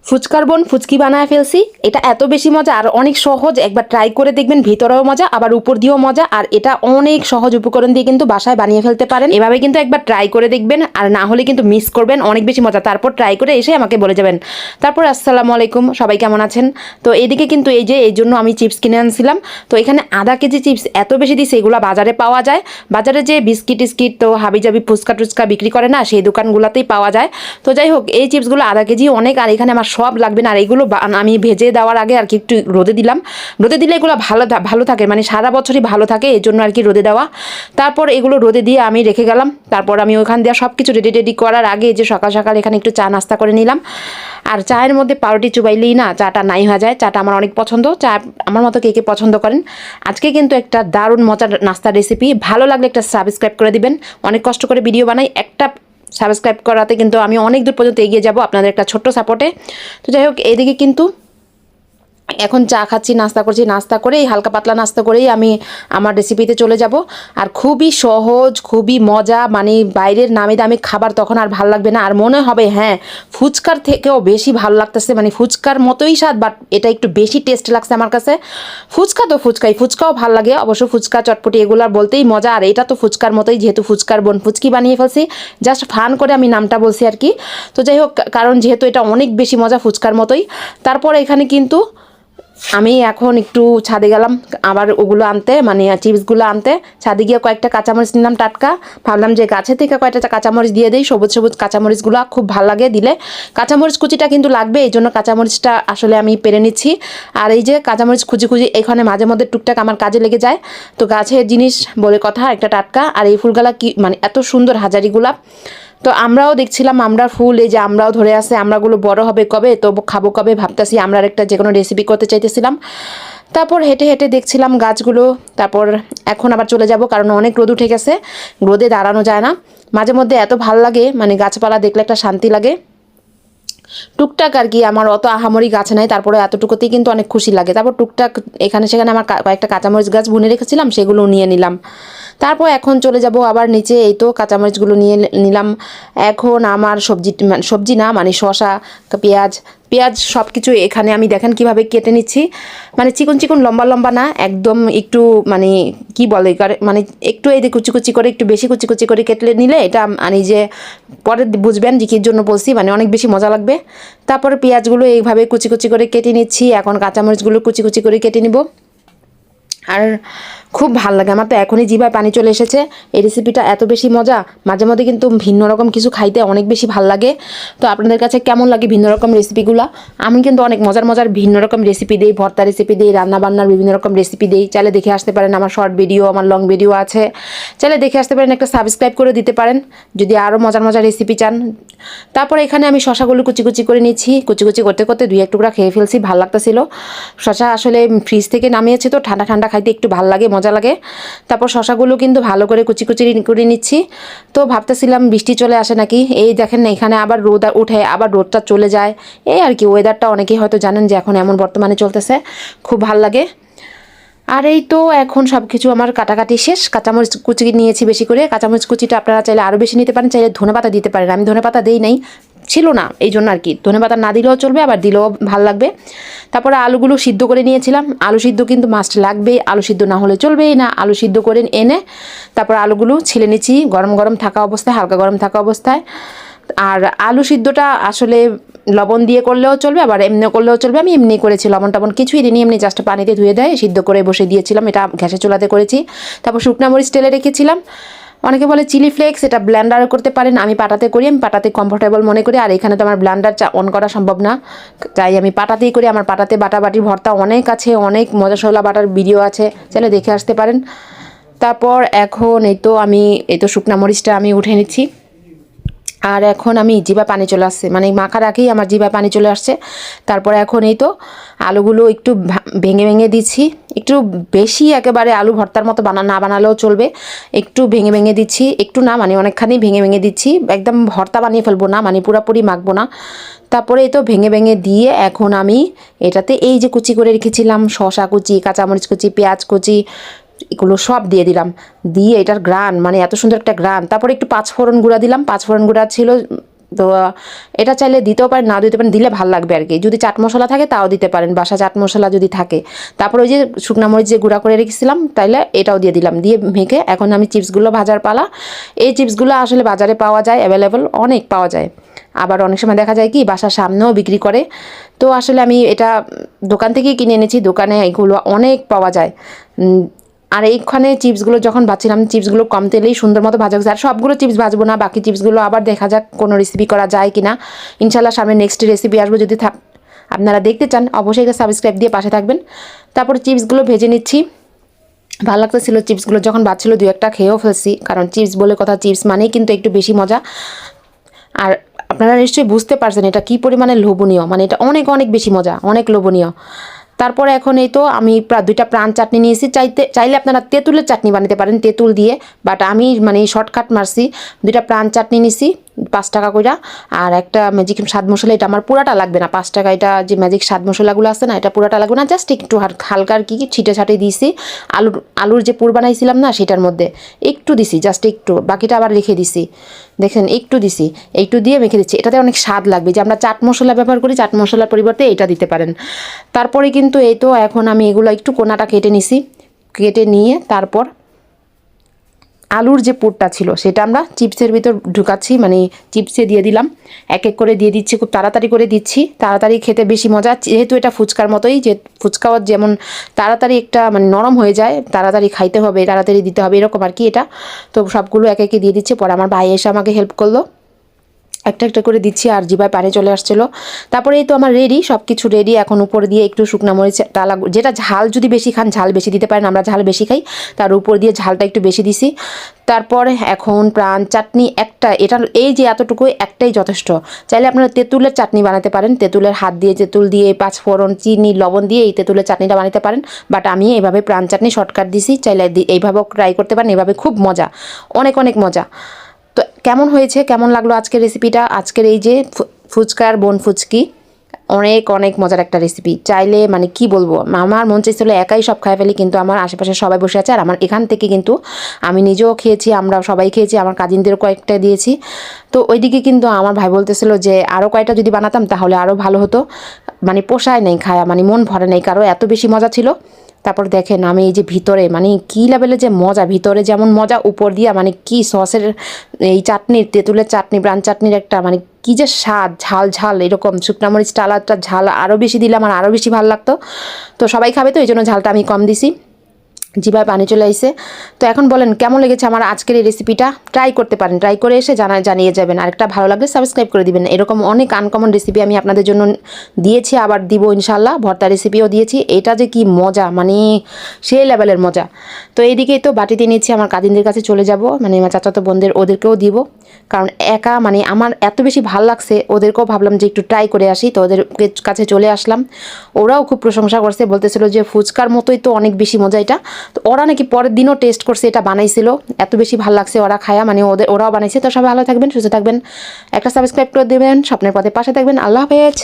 ফুচকার বোন ফুচকি বানায় ফেলছি। এটা এত বেশি মজা আর অনেক সহজ, একবার ট্রাই করে দেখবেন। ভিতরেও মজা আবার উপর দিয়েও মজা, আর এটা অনেক সহজ উপকরণ দিয়ে কিন্তু বাসায় বানিয়ে ফেলতে পারেন। এভাবে কিন্তু একবার ট্রাই করে দেখবেন, আর না হলে কিন্তু মিস করবেন, অনেক বেশি মজা। তারপর ট্রাই করে এসে আমাকে বলে যাবেন। তারপর আসসালামু আলাইকুম, সবাই কেমন আছেন? তো এইদিকে কিন্তু এই জন্য আমি চিপস কিনে আনছিলাম। তো এখানে আধা কেজি চিপস এত বেশি দিচ্ছে, এগুলো বাজারে পাওয়া যায়। বাজারে যে বিস্কিট টিস্কিট তো হাবিজাবি ফুচকা টুচকা বিক্রি করে না, সেই দোকানগুলোতেই পাওয়া যায়। তো যাই হোক, এই চিপসগুলো আধা কেজি অনেক, আর এখানে আমার সব লাগবে না। আর এগুলো আমি ভেজে দেওয়ার আগে আর কি একটু রোদে দিলাম। রোদে দিলে এগুলো ভালো থাকে, মানে সারা বছরই ভালো থাকে, এই জন্য আর কি রোদে দেওয়া। তারপর এগুলো রোদে দিয়ে আমি রেখে গেলাম। তারপর আমি ওখান দিয়ে সব কিছু রেডি করার আগে যে সকাল সকাল এখানে একটু চা নাস্তা করে নিলাম। আর চায়ের মধ্যে পাউরুটি চুবাইলেই না চাটা নাই হয়ে যায়। চাটা আমার অনেক পছন্দ, চা আমার মতো কে কে পছন্দ করেন। আজকে কিন্তু একটা দারুণ মজার নাস্তার রেসিপি, ভালো লাগলে একটা সাবস্ক্রাইব করে দিবেন। অনেক কষ্ট করে ভিডিও বানাই, একটা সাবস্ক্রাইব করাতে কিন্তু আমি অনেক দূর পর্যন্ত এগিয়ে যাব আপনাদের একটা ছোট্ট সাপোর্টে। তো যাই হোক, এইদিকে কিন্তু এখন চা খাচ্ছি, নাস্তা করছি। নাস্তা করেই হালকা পাতলা নাস্তা করেই আমি আমার রেসিপিতে চলে যাব। আর খুবই সহজ, খুবই মজা, মানে বাইরের নামি দামি খাবার তখন আর ভাল লাগবে না। আর মনে হবে হ্যাঁ, ফুচকার থেকেও বেশি ভালো লাগতেছে, মানে ফুচকার মতোই স্বাদ, বাট এটা একটু বেশি টেস্ট লাগছে আমার কাছে। ফুচকা তো ফুচকাও ভাল লাগে অবশ্য, ফুচকা চটপটি এগুলার বলতেই মজা। আর এটা তো ফুচকার মতোই, যেহেতু ফুচকার বোন ফুচকি বানিয়ে ফেলছি, জাস্ট ফান করে আমি নামটা বলছি আর কি। তো যাই হোক, কারণ যেহেতু এটা অনেক বেশি মজা ফুচকার মতোই। তারপর এখানে কিন্তু আমি এখন একটু ছাদে গেলাম আবার ওগুলো আনতে, মানে চিপসগুলো আনতে। ছাদে গিয়ে কয়েকটা কাঁচামরিচ নিলাম টাটকা। ভাবলাম যে গাছে থেকে কয়েকটা কাঁচামরিচ দিয়ে দিই, সবুজ সবুজ কাঁচামরিচগুলো খুব ভালো লাগে দিলে। কাঁচামরিচ কুচিটা কিন্তু লাগবে, এই জন্য কাঁচামরিচটা আসলে আমি পেরে নিচ্ছি। আর এই যে কাঁচামরিচ খুঁজি এখানে মাঝে মধ্যে টুকটাক আমার কাজে লেগে যায়। তো গাছের জিনিস বলে কথা, একটা টাটকা। আর এই ফুলগুলা কি মানে এত সুন্দর, হাজারি গোলাপ। তো আমরাও দেখছিলাম, আমরার ফুল, এই যে আমরাও ধরে আছে, আমরাগুলো বড় হবে কবে, তো খাবো কবে ভাবতেছি। আমরার একটা যে কোনো রেসিপি করতে চাইতেছিলাম। তারপর হেঁটে হেঁটে দেখছিলাম গাছগুলো। তারপর এখন আবার চলে যাব, কারণ অনেক রোদ উঠে গেছে, রোদে দাঁড়ানো যায় না। মাঝে মধ্যে এত ভাল লাগে, মানে গাছপালা দেখলে একটা শান্তি লাগে। টুকটাক আর কি, আমার অত আহামরি গাছ নাই, তারপরে এতটুকুতেই কিন্তু অনেক খুশি লাগে। তারপর টুকটাক এখানে সেখানে আমার কয়েকটা কাঁচামরিচ গাছ বুনে রেখেছিলাম, সেগুলো নিয়ে নিলাম। তারপর এখন চলে যাব আবার নিচে, এই তো কাঁচামরিচগুলো নিয়ে নিলাম। এখন আমার সবজি না, মানে শসা, পেঁয়াজ পেঁয়াজ সব কিছু এখানে আমি দেখেন কিভাবে কেটে নিচ্ছি। মানে চিকন চিকন লম্বা লম্বা না, একদম একটু মানে কি বলে, মানে একটু এই যে কুচি করে, একটু বেশি কুচি করে কেটে নিলে এটা মানে যে পরে বুঝবেন যে কির জন্য বলছি, মানে অনেক বেশি মজা লাগবে। তারপরে পেঁয়াজগুলো এইভাবে কুচি করে কেটে নিচ্ছি। এখন কাঁচামরিচগুলো কুচি করে কেটে নিব। আর খুব ভাল লাগে আমার, তো এখনই জিভায় পানি চলে এসেছে। এই রেসিপিটা এত বেশি মজা, মাঝে মধ্যে কিন্তু ভিন্ন রকম কিছু খাইতে অনেক বেশি ভাল লাগে। তো আপনাদের কাছে কেমন লাগে ভিন্ন রকম রেসিপিগুলো? আমি কিন্তু অনেক মজার ভিন্ন রকম রেসিপি দিই, ভর্তা রেসিপি দিই, রান্নাবান্নার বিভিন্ন রকম রেসিপি দিই। চাইলে দেখে আসতে পারেন, আমার শর্ট ভিডিও, আমার লং ভিডিও আছে, চাইলে দেখে আসতে পারেন। একটা সাবস্ক্রাইব করে দিতে পারেন যদি আরও মজার রেসিপি চান। তারপরে এখানে আমি শশাগুলো কুচি করে নিচ্ছি। কুচি করতে দুই এক টুকরা খেয়ে ফেলছি, ভালো লাগতেছিল। শশা আসলে ফ্রিজ থেকে নামিয়েছি, তো ঠান্ডা ঠান্ডা খাইতে একটু ভালো লাগে, মজা লাগে। তারপর শশাগুলো কিন্তু ভালো করে কুচি করে নিচ্ছি। তো ভাবতেছিলাম বৃষ্টি চলে আসে নাকি, এই দেখেন না এখানে আবার রোদ উঠে, আবার রোদটা চলে যায়। এই আর কি ওয়েদারটা, অনেকেই হয়তো জানেন যে এখন এমন বর্তমানে চলতেছে, খুব ভাল লাগে। আর এই তো এখন সব কিছু আমার কাটাকাটি শেষ। কাঁচামরিচ কুচি নিয়েছি বেশি করে। কাঁচামরিচ কুচিটা আপনারা চাইলে আরও বেশি নিতে পারেন, চাইলে ধনেপাতা দিতে পারেন। আমি ধনেপাতা দেই নাই, ছিল না, এই জন্য আর কি। ধনেপাতা না দিলেও চলবে, আবার দিলেও ভাল লাগবে। তারপরে আলুগুলো সিদ্ধ করে নিয়েছিলাম। আলু সিদ্ধ কিন্তু মাস্ট লাগবে, আলু সিদ্ধ না হলে চলবেই না। আলু সিদ্ধ করে এনে তারপর আলুগুলো ছিলে নিচ্ছি, গরম থাকা অবস্থায়, হালকা গরম থাকা অবস্থায়। আর আলু সিদ্ধটা আসলে লবণ দিয়ে করলেও চলবে, আবার এমনি করলেও চলবে। আমি এমনি করেছি, লবণ টবণ কিছুই দিইনি, এমনি জাস্ট পানিতে ধুয়ে দেয় সিদ্ধ করে বসে দিয়েছিলাম। এটা গ্যাসের চুলাতে করেছি। তারপর শুকনা মরিচ তেলে রেখেছিলাম। অনেকে বলে চিলি ফ্লেক্স, এটা ব্লেন্ডারও করতে পারেন, আমি পাটাতে করি, আমি পাটাতে কমফোর্টেবল মনে করি। আর এখানে তো আমার ব্লেন্ডার অন করা সম্ভব না, তাই আমি পাটাতেই করি। আমার পাটাতে বাটাবাটির ভর্তা অনেক আছে, অনেক মশলা বাটার ভিডিও আছে, চাইলে দেখে আসতে পারেন। তারপর এখন এই তো শুকনা মরিচটা আমি উঠে নিচ্ছি। আর এখন আমি জিভা পানি চলে আসছে, মানে মাখার আগেই আমার জিভা পানি চলে আসছে। তারপর এখন এই তো আলুগুলো একটু ভেঙে দিচ্ছি। একটু বেশি একেবারে আলু ভর্তার মতো না বানালেও চলবে, একটু ভেঙে দিচ্ছি। একটু না, মানে অনেকখানি ভেঙে দিচ্ছি। একদম ভর্তা বানিয়ে ফেলবো না, মানে পুরোপুরি মাখবো না। তারপরে এই তো ভেঙে দিয়ে এখন আমি এটাতে এই যে কুচি করে রেখেছিলাম শসা কুচি, কাঁচামরিচ কুচি, পেঁয়াজ কুচি, এগুলো সব দিয়ে দিলাম। দিয়ে এটার গ্রান, মানে এত সুন্দর একটা গ্রান। তারপরে একটু পাঁচফোড়ন গুঁড়া দিলাম, পাঁচফোড়ন গুঁড়া ছিল তো এটা চাইলে দিতেও পারেন, না দিতে পারেন, দিলে ভালো লাগবে আর কি। যদি চাট মশলা থাকে তাও দিতে পারেন, বাসা চাট মশলা যদি থাকে। তারপর ওই যে শুকনা মরিচ যে গুঁড়া করে রেখেছিলাম তাইলে এটাও দিয়ে দিলাম, দিয়ে মেখে এখন আমি চিপসগুলো ভাজার পালা। এই চিপসগুলো আসলে বাজারে পাওয়া যায়, অ্যাভেলেবল অনেক পাওয়া যায়, আবার অনেক সময় দেখা যায় কি বাসার সামনেও বিক্রি করে। তো আসলে আমি এটা দোকান থেকেই কিনে এনেছি, দোকানে এগুলো অনেক পাওয়া যায়। আর এইখানে চিপসগুলো যখন ভাজছিলাম, চিপসগুলো কম তেলেই সুন্দর মতো ভাজা হচ্ছে। আর সবগুলো চিপস ভাজবো না, বাকি চিপসগুলো আবার দেখা যাক কোনো রেসিপি করা যায় কি না। ইনশাল্লাহ সামনে নেক্সট রেসিপি আসবো, যদি আপনারা দেখতে চান অবশ্যই সাবস্ক্রাইব দিয়ে পাশে থাকবেন। তারপর চিপসগুলো ভেজে নিচ্ছি। ভালো লাগতেছিল চিপসগুলো যখন বাজছিল, দু একটা খেয়েও ফেলছি, কারণ চিপস বলে কথা, চিপস মানেই কিন্তু একটু বেশি মজা। আর আপনারা নিশ্চয়ই বুঝতে পারছেন এটা কী পরিমাণে লোভনীয়, মানে এটা অনেক অনেক বেশি মজা, অনেক লোভনীয়। তারপরে এখন এই তো আমি দুইটা প্রাণ চাটনি নিয়েছি। চাইলে আপনারা তেঁতুলের চাটনি বানাতে পারেন, তেঁতুল দিয়ে, বাট আমি মানে শর্টকাট মারছি। দুইটা প্রাণ চাটনি নিছি 5 টাকা কইরা, আর একটা ম্যাজিক স্বাদ মশলা, এটা আমার পুরাটা লাগবে না, 5 টাকা এটা যে ম্যাজিক স্বাদ মশলাগুলো আছে না, এটা পুরাটা লাগবে না, জাস্ট একটু হালকা আর কি ছিটে ছাটে দিয়েছি। আলুর যে পুর বানাইছিলাম না সেটার মধ্যে একটু দিছি, জাস্ট একটু, বাকিটা আবার রেখে দিছি। দেখেন একটু দিছি, একটু দিয়ে মেখে দিচ্ছি, এটাতে অনেক স্বাদ লাগবে। যে আমরা চাট মশলা ব্যবহার করি, চাট মশলার পরিবর্তে এটা দিতে পারেন। তারপরে কিন্তু এই তো এখন আমি এগুলো একটু কোনাটা কেটে নিছি, কেটে নিয়ে তারপর আলুর যে পুরটা ছিল সেটা আমরা চিপসের ভিতর ঢুকাচ্ছি, মানে চিপসে দিয়ে দিলাম, এক এক করে দিয়ে দিচ্ছি, খুব তাড়াতাড়ি করে দিচ্ছি, তাড়াতাড়ি খেতে বেশি মজা। যেহেতু এটা ফুচকার মতোই, যে ফুচকাও যেমন তাড়াতাড়ি একটা মানে নরম হয়ে যায়, তাড়াতাড়ি খাইতে হবে, তাড়াতাড়ি দিতে হবে, এরকম আর কি এটা। তো সবগুলো এক একে দিয়ে দিচ্ছে। পরে আমার ভাই এসে আমাকে হেল্প করলো, একটা একটা করে দিচ্ছি, আর জিভায় পানি চলে আসছিল। তারপরে এই তো আমার রেডি, সব কিছু রেডি। এখন উপর দিয়ে একটু শুকনো মরিচ ডালা, যেটা ঝাল যদি বেশি খান ঝাল বেশি দিতে পারেন, আমরা ঝাল বেশি খাই, তার উপর দিয়ে ঝালটা একটু বেশি দিছি। তারপর এখন প্রাণ চাটনি একটা, এটা এই যে এতটুকু একটাই যথেষ্ট। চাইলে আপনারা তেঁতুলের চাটনি বানাতে পারেন, তেঁতুলের হাত দিয়ে, তেঁতুল দিয়ে, 5 ফোড়ন, চিনি, লবণ দিয়ে এই তেঁতুলের চাটনিটা বানাতে পারেন। বাট আমি এভাবে প্রাণ চাটনি শর্টকাট দিছি, চাইলে এইভাবেও ট্রাই করতে পারেন, এভাবে খুব মজা, অনেক অনেক মজা। তো কেমন হয়েছে, কেমন লাগলো আজকের রেসিপিটা? আজকের এই যে ফুচকার বোন ফুচকি, অনেক অনেক মজার একটা রেসিপি। চাইলে মানে কি বলবো, আমার মন চাইছিল একাই সব খাই ফেলি, কিন্তু আমার আশেপাশে সবাই বসে আছে, আর আমার এখান থেকে কিন্তু আমি নিজেও খেয়েছি, আমরা সবাই খেয়েছি, আমার কাজিনদেরও কয়েকটা দিয়েছি। তো ওইদিকে কিন্তু আমার ভাই বলতেছিল যে আরও কয়েকটা যদি বানাতাম তাহলে আরও ভালো হতো, মানে পোষায় নেই খায়া, মানে মন ভরে নেই কারো, এত বেশি মজা ছিল। তারপর দেখেন আমি এই যে ভিতরে মানে কী লেভেলে যে মজা, ভিতরে যেমন মজা, উপর দিয়া মানে কি সসের এই চাটনির, তেঁতুলের চাটনি, প্রাণ চাটনির একটা মানে কী যে স্বাদ, ঝাল ঝাল, এরকম শুকনা মরিচ টালাটা ঝাল আরও বেশি দিলাম, আর আরও বেশি ভালো লাগতো। তো সবাই খাবে তো এই জন্য ঝালটা আমি কম দিছি, জিভায় পানি চলে আসছে। তো এখন বলেন কেমন লেগেছে আমার আজকের এই রেসিপিটা? ট্রাই করতে পারেন, ট্রাই করে এসে জানিয়ে যাবেন। আরেকটা ভালো লাগলে সাবস্ক্রাইব করে দিবেন। এরকম অনেক আনকমন রেসিপি আমি আপনাদের জন্য দিয়েছি, আবার দিব ইনশাল্লাহ। ভর্তা রেসিপিও দিয়েছি, এটা যে কি মজা, মানে সেই লেভেলের মজা। তো এইদিকেই তো বাটিতে নিচ্ছি, আমার কাজিনদের কাছে চলে যাব, মানে আমার চাচাতো বোনদের, ওদেরকেও দিব, কারণ একা মানে আমার এত বেশি ভাল লাগছে, ওদেরকেও ভাবলাম যে একটু ট্রাই করে আসি। তো ওদের কাছে চলে আসলাম, ওরাও খুব প্রশংসা করছে, বলতেছিল যে ফুচকার মতোই তো অনেক বেশি মজা এটা। তো ওরা নাকি পরের দিনও টেস্ট করছে, এটা বানাইছিল, এত বেশি ভালো লাগছে ওরা খায়া, মানে ওরাও বানাইছে। তো সবাই ভালো থাকবেন, সুস্থ থাকবেন, একটা সাবস্ক্রাইব করে দেবেন, স্বপ্নের পথে পাশে থাকবেন। আল্লাহ হাফেজ।